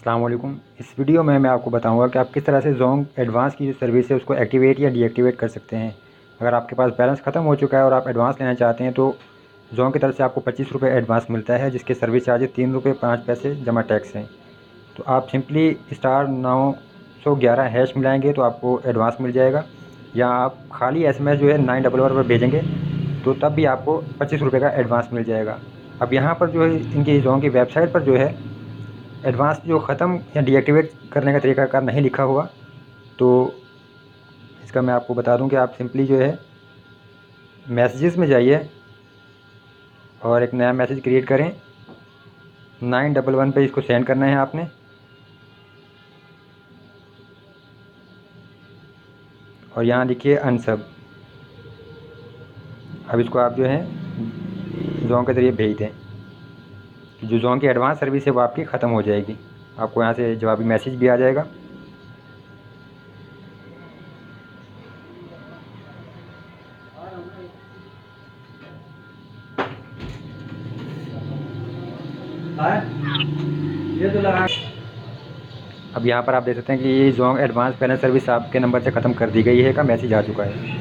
अस्सलाम वालेकुम। इस वीडियो में मैं आपको बताऊंगा कि आप किस तरह से जोंग एडवांस की जो सर्विस है उसको एक्टिवेट या डीएक्टिवेट कर सकते हैं। अगर आपके पास बैलेंस ख़त्म हो चुका है और आप एडवांस लेना चाहते हैं तो जोंग की तरफ से आपको 25 रुपये एडवांस मिलता है, जिसके सर्विस चार्जेस 3 रुपये 5 पैसे जमा टैक्स हैं। तो आप सिंपली *911 हैश मिलाएंगे तो आपको एडवांस मिल जाएगा, या आप खाली SMS जो है 911 पर भेजेंगे तो तब भी आपको 25 रुपये का एडवांस मिल जाएगा। अब यहाँ पर जो है इनकी जोंग की वेबसाइट पर जो है एडवांस जो ख़त्म या डीएक्टिवेट करने का तरीकाकार नहीं लिखा हुआ, तो इसका मैं आपको बता दूं कि आप सिंपली जो है मैसेजेस में जाइए और एक नया मैसेज क्रिएट करें। 911 पे इसको सेंड करना है आपने, और यहाँ लिखिए अनसब। अब इसको आप जो है जोंग के ज़रिए भेज दें, जो जोंग की एडवांस सर्विस है वो आपकी ख़त्म हो जाएगी। आपको यहाँ से जवाबी मैसेज भी आ जाएगा। ये तो लगा। अब यहाँ पर आप देख सकते हैं कि ये जोंग एडवांस बैलेंस सर्विस आपके नंबर से ख़त्म कर दी गई है का मैसेज आ चुका है।